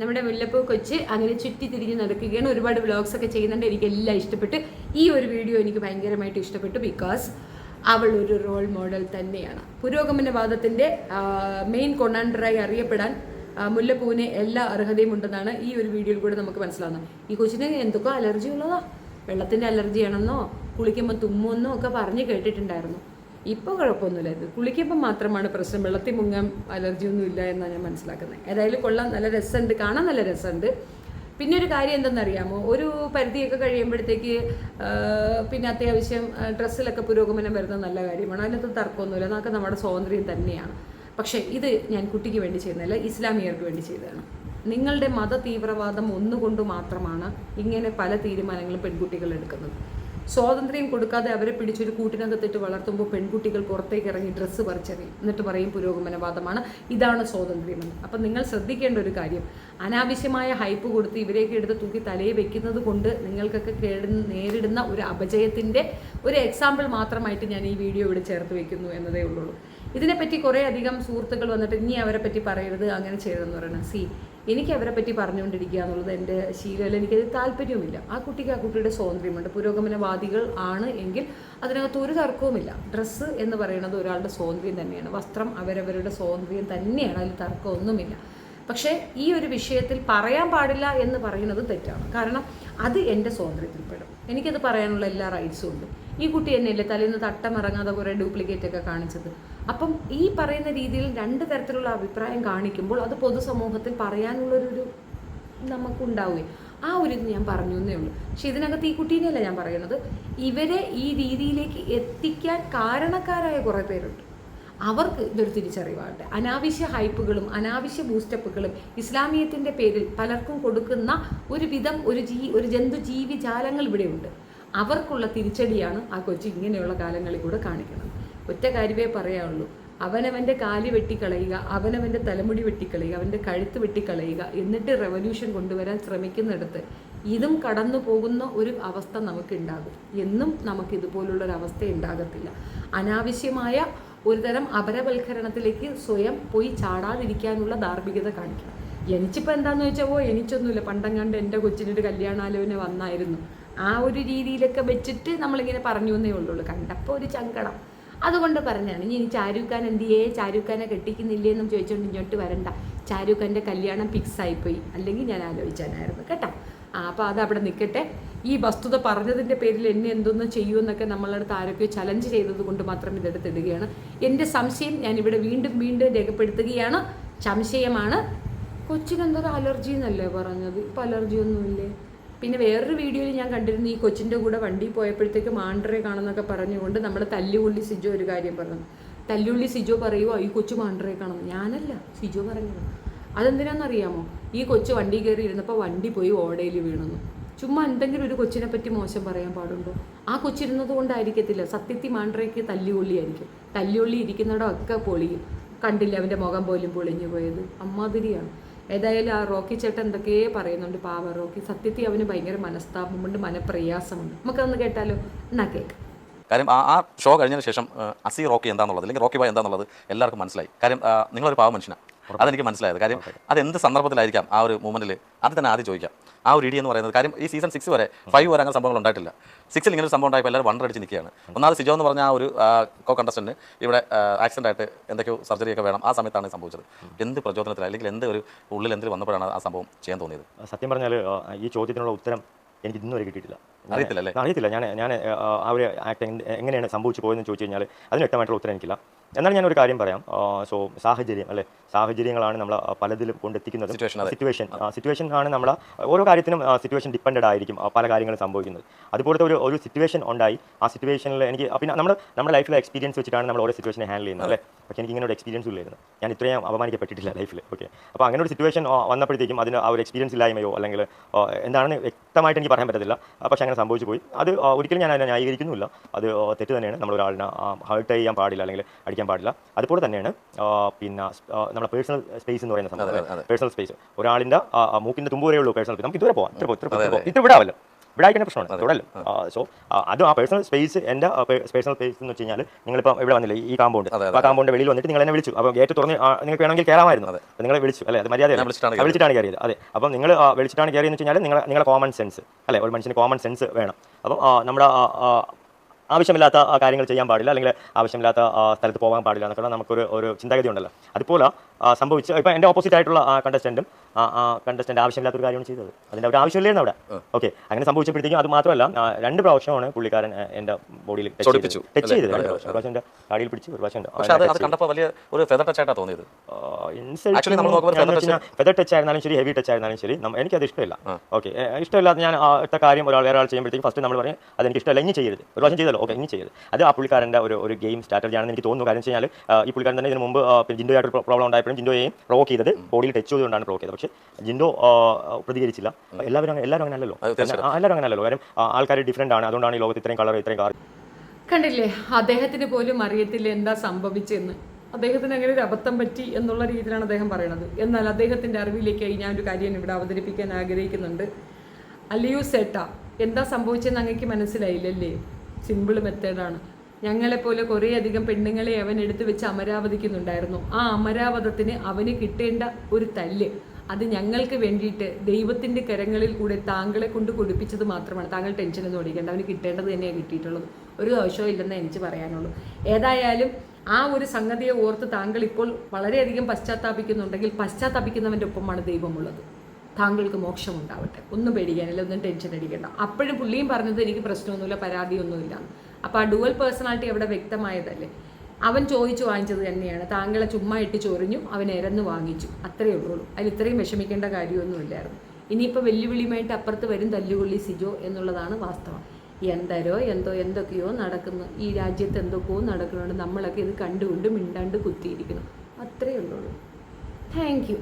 നമ്മുടെ മുല്ലപ്പൂ കൊച്ച് അങ്ങനെ ചുറ്റി തിരിഞ്ഞ് നടക്കുകയാണ്. ഒരുപാട് വ്ളോഗ്സ് ഒക്കെ ചെയ്യുന്നുണ്ട്. എനിക്ക് എല്ലാം ഇഷ്ടപ്പെട്ടു. ഈ ഒരു വീഡിയോ എനിക്ക് ഭയങ്കരമായിട്ട് ഇഷ്ടപ്പെട്ടു. ബിക്കോസ് അവൾ ഒരു റോൾ മോഡൽ തന്നെയാണ്. പുരോഗമനവാദത്തിൻ്റെ മെയിൻ കൊണാണ്ടറായി അറിയപ്പെടാൻ മുല്ലപ്പൂവിന് എല്ലാ അർഹതയും ഉണ്ടെന്നാണ് ഈ ഒരു വീഡിയോയിൽ കൂടെ നമുക്ക് മനസ്സിലാവുന്നത്. ഈ കൊച്ചിന് എന്തൊക്കെ അലർജി ഉള്ളതാ, വെള്ളത്തിൻ്റെ അലർജിയാണെന്നോ കുളിക്കുമ്പോൾ തുമ്മുമെന്നോ ഒക്കെ പറഞ്ഞ് കേട്ടിട്ടുണ്ടായിരുന്നു. ഇപ്പോൾ കുഴപ്പമൊന്നുമില്ല. ഇത് കുളിക്കുമ്പോൾ മാത്രമാണ് പ്രശ്നം, വെള്ളത്തിൽ മുങ്ങാൻ അലർജിയൊന്നും ഇല്ല എന്നാണ് ഞാൻ മനസ്സിലാക്കുന്നത്. ഏതായാലും കൊള്ളാം, നല്ല രസമുണ്ട്, കാണാൻ നല്ല രസമുണ്ട്. പിന്നെ ഒരു കാര്യം എന്തെന്നറിയാമോ, ഒരു പരിധിയൊക്കെ കഴിയുമ്പോഴത്തേക്ക് പിന്നെ അത്യാവശ്യം ഡ്രസ്സിലൊക്കെ പുരോഗമനം വരുന്നത് നല്ല കാര്യമാണ്. അതിനകത്ത് തർക്കമൊന്നുമില്ല, അതൊക്കെ നമ്മുടെ സ്വാതന്ത്ര്യം തന്നെയാണ്. പക്ഷേ ഇത് ഞാൻ കുട്ടിക്ക് വേണ്ടി ചെയ്യുന്നതല്ല, ഇസ്ലാമിയർക്ക് വേണ്ടി ചെയ്തതാണ്. നിങ്ങളുടെ മത തീവ്രവാദം ഒന്നുകൊണ്ട് മാത്രമാണ് ഇങ്ങനെ പല തീരുമാനങ്ങളും പെൺകുട്ടികൾ എടുക്കുന്നത്. സ്വാതന്ത്ര്യം കൊടുക്കാതെ അവരെ പിടിച്ചൊരു കൂട്ടിനകത്തിട്ട് വളർത്തുമ്പോൾ പെൺകുട്ടികൾ പുറത്തേക്ക് ഇറങ്ങി ഡ്രസ്സ് പറിച്ചെറിയും, എന്നിട്ട് പറയും പുരോഗമനവാദമാണ്, ഇതാണ് സ്വാതന്ത്ര്യമെന്ന്. അപ്പം നിങ്ങൾ ശ്രദ്ധിക്കേണ്ട ഒരു കാര്യം, അനാവശ്യമായ ഹൈപ്പ് കൊടുത്ത് ഇവരെയൊക്കെ എടുത്ത് തൂക്കി തലയിൽ വെക്കുന്നത് കൊണ്ട് നിങ്ങൾക്കൊക്കെ നേരിടുന്ന ഒരു അപജയത്തിൻ്റെ ഒരു എക്സാമ്പിൾ മാത്രമായിട്ട് ഞാൻ ഈ വീഡിയോ ഇവിടെ ചേർത്ത് വെക്കുന്നു എന്നതേ ഉള്ളൂ. ഇതിനെപ്പറ്റി കുറേ അധികം സുഹൃത്തുക്കൾ വന്നിട്ട് ഇനി അവരെ പറ്റി പറയരുത്, അങ്ങനെ ചെയ്യരുതെന്ന് പറയുന്നത്. എനിക്ക് അവരെ പറ്റി പറഞ്ഞുകൊണ്ടിരിക്കുക എന്നുള്ളത് എൻ്റെ ശീലമല്ല, എനിക്കത് താല്പര്യവുമില്ല. ആ കുട്ടിയുടെ സ്വാതന്ത്ര്യമുണ്ട്. പുരോഗമനവാദികൾ ആണ് എങ്കിൽ അതിനകത്ത് ഒരു തർക്കവുമില്ല. ഡ്രസ്സ് എന്ന് പറയുന്നത് ഒരാളുടെ സ്വാതന്ത്ര്യം തന്നെയാണ്, വസ്ത്രം അവരവരുടെ സ്വാതന്ത്ര്യം തന്നെയാണ്, അതിൽ തർക്കമൊന്നുമില്ല. പക്ഷേ ഈ ഒരു വിഷയത്തിൽ പറയാൻ പാടില്ല എന്ന് പറയുന്നത് തെറ്റാണ്. കാരണം അത് എൻ്റെ സ്വാതന്ത്ര്യത്തിൽപ്പെടും, എനിക്കത് പറയാനുള്ള എല്ലാ റൈറ്റ്സും ഉണ്ട്. ഈ കുട്ടി തന്നെയല്ലേ തലേന്ന് തട്ടമിറങ്ങാതെ കുറേ ഡ്യൂപ്ലിക്കേറ്റ് ഒക്കെ കാണിച്ചത്. അപ്പം ഈ പറയുന്ന രീതിയിൽ രണ്ട് തരത്തിലുള്ള അഭിപ്രായം കാണിക്കുമ്പോൾ അത് പൊതുസമൂഹത്തിൽ പറയാനുള്ളൊരു നമുക്കുണ്ടാവുകയും ആ ഒരു ഇത് ഞാൻ പറഞ്ഞു എന്നേ ഉള്ളൂ. പക്ഷെ ഇതിനകത്ത് ഈ കുട്ടീനെയല്ല ഞാൻ പറയുന്നത്, ഇവരെ ഈ രീതിയിലേക്ക് എത്തിക്കാൻ കാരണക്കാരായ കുറേ പേരുണ്ട്. അവർക്ക് ഇതൊരു തിരിച്ചറിവാകട്ടെ. അനാവശ്യ ഹൈപ്പുകളും അനാവശ്യ ബൂസ്റ്റപ്പുകളും ഇസ്ലാമിയത്തിൻ്റെ പേരിൽ പലർക്കും കൊടുക്കുന്ന ഒരു വിധം ഒരു ജന്തുജീവി ജാലങ്ങൾ ഇവിടെയുണ്ട്. അവർക്കുള്ള തിരിച്ചടിയാണ് ആ കൊച്ചി ഇങ്ങനെയുള്ള കാലങ്ങളിൽ കൂടെ കാണിക്കുന്നത്. ഒറ്റ കാര്യമേ പറയാനുള്ളൂ, അവനവൻ്റെ കാല് വെട്ടിക്കളയുക, അവനവൻ്റെ തലമുടി വെട്ടിക്കളയുക, അവൻ്റെ കഴുത്ത് വെട്ടിക്കളയുക, എന്നിട്ട് റെവല്യൂഷൻ കൊണ്ടുവരാൻ ശ്രമിക്കുന്നിടത്ത് ഇതും കടന്നു പോകുന്ന ഒരു അവസ്ഥ നമുക്കുണ്ടാകും. എന്നും നമുക്ക് ഇതുപോലുള്ളൊരവസ്ഥ ഉണ്ടാകത്തില്ല. അനാവശ്യമായ ഒരുതരം അപരവൽക്കരണത്തിലേക്ക് സ്വയം പോയി ചാടാതിരിക്കാനുള്ള ധാർമ്മികത കാണിക്കണം. എനിച്ചിപ്പോൾ എന്താണെന്ന് വെച്ചാൽ എനിക്കൊന്നുമില്ല, പണ്ടങ്ങാണ്ട് എൻ്റെ കൊച്ചിനൊരു കല്യാണാലോചന വന്നായിരുന്നു, ആ ഒരു രീതിയിലൊക്കെ വെച്ചിട്ട് നമ്മളിങ്ങനെ പറഞ്ഞു എന്നേ ഉള്ളൂ. കണ്ടപ്പോൾ ഒരു ചങ്കടം, അതുകൊണ്ട് പറഞ്ഞാണ്. ഇനി ഷാരൂഖ് ഖാൻ എന്തിയേ, ഷാരൂഖ് ഖാനെ കെട്ടിക്കുന്നില്ലേ എന്നും ചോദിച്ചുകൊണ്ട് ഇങ്ങോട്ട് വരണ്ട. ഷാരൂഖ് ഖാൻ്റെ കല്യാണം ഫിക്സായിപ്പോയി, അല്ലെങ്കിൽ ഞാൻ ആലോചിച്ചാനായിരുന്നു കേട്ടോ. അപ്പോൾ അതവിടെ നിൽക്കട്ടെ. ഈ വസ്തുത പറഞ്ഞതിൻ്റെ പേരിൽ എന്നെ എന്തൊന്നും ചെയ്യുമെന്നൊക്കെ നമ്മളടുത്ത് ആരൊക്കെയോ ചലഞ്ച് ചെയ്തത് കൊണ്ട് മാത്രം ഇതെടുത്തിടുകയാണ്. എൻ്റെ സംശയം ഞാനിവിടെ വീണ്ടും രേഖപ്പെടുത്തുകയാണ്. സംശയമാണ്. കൊച്ചിനെന്തൊരു അലർജി എന്നല്ലേ പറഞ്ഞത്, ഇപ്പം അലർജിയൊന്നുമില്ലേ? പിന്നെ വേറൊരു വീഡിയോയിൽ ഞാൻ കണ്ടിരുന്നു, ഈ കൊച്ചിൻ്റെ കൂടെ വണ്ടി പോയപ്പോഴത്തേക്ക് മാണ്ഡറെ കാണുന്നൊക്കെ പറഞ്ഞുകൊണ്ട് നമ്മുടെ തല്ലുള്ളി സിജോ ഒരു കാര്യം പറഞ്ഞു. തല്ലുള്ളി സിജോ പറയുമോ ഈ കൊച്ചു മാണ്ഡറെ കാണുന്നു? ഞാനല്ല, സിജോ പറഞ്ഞത്. അതെന്തിനാണെന്നറിയാമോ? ഈ കൊച്ചു വണ്ടി കയറി ഇരുന്നപ്പോൾ വണ്ടി പോയി ഓടയിൽ വീണെന്നു. ചുമ്മാ എന്തെങ്കിലും ഒരു കൊച്ചിനെ പറ്റി മോശം പറയാൻ പാടുണ്ടോ? ആ കൊച്ചിരുന്നത് കൊണ്ടായിരിക്കത്തില്ല, സത്യത്തിൽ മാണ്ഡറയ്ക്ക് തല്ലുകൊള്ളിയായിരിക്കും. തല്ലുകൊള്ളി ഇരിക്കുന്നിടമൊക്കെ പൊളിയും. കണ്ടില്ല അവൻ്റെ മുഖം പോലും പൊളിഞ്ഞു പോയത്, അമ്മാതിരിയാണ്. ഏതായാലും ആ റോക്കി ചേട്ടൻ എന്തൊക്കെയോ പറയുന്നുണ്ട്, പാവ റോക്കി. സത്യത്തിൽ അവന് ഭയങ്കര മനസ്താപമുണ്ട്, മനപ്രയാസമുണ്ട്. നമുക്കതൊന്ന് കേട്ടാലോ? എന്നാ കേക്ക്. കാര്യം ആ ഷോ കഴിഞ്ഞതിന് ശേഷം അസി റോക്കി എന്താണെന്നുള്ളത്, അല്ലെങ്കിൽ റോക്കി ബായ് എന്താണെന്നുള്ളത് എല്ലാവർക്കും മനസ്സിലായി. കാര്യം നിങ്ങളൊരു പാവ മനുഷ്യനാണ്, അതെനിക്ക് മനസ്സിലായത്. കാര്യം അത് എന്ത് സന്ദർഭത്തിലായിരിക്കാം ആ ഒരു മൂമെൻറ്റിൽ, അത് തന്നെ ആദ്യം ചോദിക്കാം. ആ ഒരു ഇടി എന്ന് പറയുന്നത്, കാര്യം ഈ സീസൺ 6 വരെ 5 വരെ അങ്ങനെ സംഭവങ്ങൾ ഉണ്ടായിട്ടില്ല. 6-ൽ ഇങ്ങനെ ഒരു സംഭവം ഉണ്ടായപ്പോൾ എല്ലാവരും വണ്ടടിച്ച് നിൽക്കുകയാണ്. ഒന്നാമത് സിജോ എന്ന് പറഞ്ഞ ആ ഒരു കണ്ടസ്റ്റന്റ് ഇവിടെ ആക്സിഡന്റ് ആയിട്ട് എന്തൊക്കെയോ സർജറിയൊക്കെ വേണം, ആ സമയത്താണ് സംഭവിച്ചത്. എന്ത് പ്രചോദനത്തിൽ, അല്ലെങ്കിൽ എന്ത് ഒരു ഉള്ളിൽ എന്തെങ്കിലും വന്നപ്പോഴാണ് ആ സംഭവം ചെയ്യാൻ തോന്നിയത്? സത്യം പറഞ്ഞാൽ ഈ ചോദ്യത്തിനുള്ള ഉത്തരം എനിക്ക് ഇന്നും വരെ കിട്ടിയിട്ടില്ല. അറിയത്തില്ല. ഞാൻ ആ ഒരു ആക്ടിങ് എങ്ങനെയാണ് സംഭവിച്ചു പോയതെന്ന് ചോദിച്ചു കഴിഞ്ഞാൽ അതിന് വ്യക്തമായിട്ടുള്ള ഉത്തരം എനിക്കില്ല. എന്നാൽ ഞാനൊരു കാര്യം പറയാം. സോ സാഹചര്യങ്ങളാണ് നമ്മൾ പലതിലും കൊണ്ടെത്തിക്കുന്നത്. സിറ്റുവേഷൻ ആണ് നമ്മൾ ഓരോ കാര്യത്തിനും സിറ്റുവേഷൻ ഡിപ്പെൻഡഡ് ആയിരിക്കും പല കാര്യങ്ങളും സംഭവിക്കുന്നത്. അതുപോലത്തെ ഒരു സിറ്റുവേഷൻ ഉണ്ടായി. ആ സിറ്റുവേഷനിൽ എനിക്ക് പിന്നെ നമ്മുടെ ലൈഫിലെ എക്സ്പീരിയൻസ് വെച്ചിട്ടാണ് നമ്മൾ ഓരോ സിറ്റുവേഷനെ ഹാൻഡിൽ ചെയ്യുന്നത് അല്ലേ. പക്ഷേ എനിക്ക് ഇങ്ങനെ ഒരു എക്സ്പീരിയൻസ് ഇല്ലായിരുന്നു, ഞാൻ ഇത്രയും അപമാനിക്കപ്പെട്ടിട്ടില്ല ലൈഫിൽ. ഓക്കെ, അപ്പോൾ അങ്ങനെ ഒരു സിറ്റുവേഷൻ വന്നപ്പോഴത്തേക്കും അതിന് ആ ഒരു എക്സ്പീരിയൻസ് ഇല്ലായ്മയോ അല്ലെങ്കിൽ എന്താണെന്ന് വ്യക്തമായിട്ട് എനിക്ക് പറയാൻ പറ്റത്തില്ല. പക്ഷേ അങ്ങനെ സംഭവിച്ചു പോയി. അത് ഒരിക്കലും ഞാൻ അതിനെ ന്യായീകരിക്കുന്നില്ല. അത് തെറ്റ് തന്നെയാണ്. നമ്മൾ ഒരാളിനെ ഹേർട്ട് ചെയ്യാൻ പാടില്ല, അല്ലെങ്കിൽ അടിക്കാൻ പാടില്ല. അതുപോലെ തന്നെയാണ് പിന്നെ നമ്മുടെ പേഴ്സണൽ സ്പേസ് എന്ന് പറയുന്ന സംഭവം. പേഴ്സണൽ സ്പേസ് ഒരാളിൻ്റെ മൂക്കിൻ്റെ തുമ്പ് വരെയുള്ളൂ പേഴ്സണൽ. നമുക്ക് ഇതുവരെ പോകാം, ഇത്ര വിടാമല്ലോ. ഇവിടെ ആയിക്കഴിഞ്ഞാൽ പ്രശ്നമാണ് തുടരും. സോ അത് ആ പേഴ്സണൽ സ്പേസ്, എൻ്റെ പേഴ്സണൽ സ്പേസ് എന്ന് വെച്ച് കഴിഞ്ഞാൽ നിങ്ങളിപ്പോൾ ഇവിടെ വന്നില്ലേ ഈ കാമ്പൗണ്ട്, ആ കാമ്പൗണ്ട് വെളിയിൽ വന്നിട്ട് നിങ്ങൾ എന്നെ വിളിച്ചു. അപ്പോൾ ഗേറ്റ് തുറന്ന് നിങ്ങൾക്ക് വേണമെങ്കിൽ കയറാമായിരുന്നു. അപ്പോൾ നിങ്ങളെ വിളിച്ചു അല്ലേ, അത് മര്യാദ വിളിച്ചിട്ടാണ് കയറിയത്. അതെ, അപ്പം നിങ്ങൾ വിളിച്ചിട്ടാണ് കയറിയെന്ന് വെച്ച് കഴിഞ്ഞാൽ നിങ്ങളെ കോമൺ സെൻസ് അല്ലേ, ഒരു മനുഷ്യന് കോമൺ സെൻസ് വേണം. അപ്പം നമ്മുടെ ആവശ്യമില്ലാത്ത കാര്യങ്ങൾ ചെയ്യാൻ പാടില്ല, അല്ലെങ്കിൽ ആവശ്യമില്ലാത്ത സ്ഥലത്ത് പോകാൻ പാടില്ല എന്നൊക്കെ നമുക്കൊരു ചിന്താഗതി ഉണ്ടല്ലോ. അതുപോലെ സംഭവിച്ച് ഇപ്പോൾ എൻ്റെ ഓപ്പോസിറ്റ് ആയിട്ടുള്ള കണ്ടസ്റ്റൻ്റ് ആവശ്യമില്ലാത്തൊരു കാര്യമാണ് ചെയ്തത്. അതിൻ്റെ ഒരു ആവശ്യമില്ലായിരുന്നു അവിടെ. ഓക്കെ, അങ്ങനെ സംഭവിച്ചപ്പോഴത്തേക്കും അത് മാത്രമല്ല 2 പ്രാവശ്യമാണ് പുള്ളിക്കാരൻ എൻ്റെ ബോഡിയിൽ ടച്ച് ചെയ്തത്. 2 പ്രാവശ്യം. ഒരു പ്രാവശ്യം എൻ്റെ താടിയിൽ പിടിച്ച്, ഒരു പ്രാവശ്യം ഫെദർ ടച്ച് ആയിരുന്നാലും ശരി, ഹെവി ടച്ച് ആയിരുന്നാലും ശരി, എനിക്കത് ഇഷ്ടമില്ല. ഓക്കെ, ഇഷ്ടമില്ലാത്ത ഞാൻ അടുത്ത കാര്യം വേറെ ആൾ ചെയ്യുമ്പോഴത്തേക്കും ഫസ്റ്റ് നമ്മൾ പറയും അതെനിക്ക് ഇഷ്ടമല്ല, ഇനി ചെയ്യരുത്. ഒരു പ്രാവശ്യം ചെയ്തല്ലോ, ഓക്കെ, ഇനി ചെയ്യരുത്. അത് ആ പുള്ളിക്കാരൻ്റെ ഒരു ഗെയിം സ്ട്രാറ്റജി ആണെന്ന് എനിക്ക് തോന്നുന്നു. കാര്യം വെച്ച് കഴിഞ്ഞാൽ ഈ പുള്ളിക്കാരൻ തന്നെ ഇതിന് മുമ്പ് ജിൻഡോയായിട്ട് പ്രോബ്ലം ഉണ്ടായപ്പോഴും ജിൻഡോയെയും പ്രൊവോക്ക് ചെയ്തത് ബോഡിയിൽ ടച്ച് ചെയ്തുകൊണ്ടാണ് പ്രൊവോക്ക് ചെയ്തത്. പക്ഷേ ജിൻഡോ പ്രതികരിച്ചില്ല. എല്ലാവരും അങ്ങനെ അല്ലല്ലോ, എല്ലാവരും അങ്ങനെ അല്ലല്ലോ. കാര്യം ആൾക്കാർ ഡിഫറെൻ്റ് ആണ്. അതുകൊണ്ടാണ് ഈ ലോകത്ത് ഇത്രയും കളർ, ഇത്രയും കാർ. കണ്ടില്ലേ, അദ്ദേഹത്തിന് പോലും അറിയത്തില്ല എന്താ സംഭവിച്ചെന്ന്. അദ്ദേഹത്തിന് അങ്ങനെ ഒരു അബദ്ധം പറ്റി എന്നുള്ള രീതിയിലാണ് അദ്ദേഹം പറയണത്. എന്നാൽ അദ്ദേഹത്തിൻ്റെ അറിവിലേക്കായി ഞാനൊരു കാര്യം ഇവിടെ അവതരിപ്പിക്കാൻ ആഗ്രഹിക്കുന്നുണ്ട്. അല്ലയോ സേട്ട, എന്താ സംഭവിച്ചതെന്ന് അങ്ങേക്ക് മനസ്സിലായില്ലല്ലേ? സിമ്പിൾ മെത്തേഡാണ്. ഞങ്ങളെപ്പോലെ കുറേയധികം പെണ്ണുങ്ങളെ അവൻ എടുത്തു വെച്ച് അമരാവതിക്കുന്നുണ്ടായിരുന്നു. ആ അമരാവതത്തിന് അവന് കിട്ടേണ്ട ഒരു തല്ല് അത് ഞങ്ങൾക്ക് വേണ്ടിയിട്ട് ദൈവത്തിൻ്റെ കരങ്ങളിൽ കൂടെ താങ്കളെ കൊണ്ട് കൊടുപ്പിച്ചത് മാത്രമാണ്. താങ്കൾ ടെൻഷനൊന്നും ഓടിക്കേണ്ട, അവന് കിട്ടേണ്ടത് തന്നെയാണ് കിട്ടിയിട്ടുള്ളത്. ഒരു ദോഷവും ഇല്ലെന്ന് എനിക്ക് പറയാനുള്ളൂ. ഏതായാലും ആ ഒരു സംഗതിയെ ഓർത്ത് താങ്കൾ ഇപ്പോൾ വളരെയധികം പശ്ചാത്താപിക്കുന്നുണ്ടെങ്കിൽ പശ്ചാത്താപിക്കുന്നവൻ്റെ ഒപ്പമാണ് ദൈവമുള്ളത്. താങ്കൾക്ക് മോക്ഷം ഉണ്ടാവട്ടെ, ഒന്നും പേടിക്കാനില്ല, ഒന്നും ടെൻഷൻ അടിക്കേണ്ട. അപ്പോഴും പുള്ളിയും പറഞ്ഞത് എനിക്ക് പ്രശ്നമൊന്നുമില്ല, പരാതിയൊന്നുമില്ല. അപ്പോൾ ആ ഡുവൽ പേഴ്സണാലിറ്റി അവിടെ വ്യക്തമായതല്ലേ. അവൻ ചോദിച്ചു വാങ്ങിച്ചത് തന്നെയാണ്. താങ്കളെ ചുമ്മാ ഇട്ട് ചൊറിഞ്ഞു, അവൻ ഇരന്ന് വാങ്ങിച്ചു, അത്രയേ ഉള്ളൂ. അതിൽ ഇത്രയും വിഷമിക്കേണ്ട കാര്യമൊന്നുമില്ലായിരുന്നു. ഇനിയിപ്പോൾ വെല്ലുവിളിയുമായിട്ട് അപ്പുറത്ത് വരും തല്ലുകൊള്ളി സിജോ എന്നുള്ളതാണ് വാസ്തവം. എന്തൊക്കെയോ നടക്കുന്നു ഈ രാജ്യത്ത്, എന്തൊക്കെയോ നടക്കുന്നുണ്ട്. നമ്മളൊക്കെ ഇത് കണ്ടുകൊണ്ട് മിണ്ടാണ്ട് കുത്തിയിരിക്കുന്നു, അത്രയേ ഉള്ളൂ. Thank you.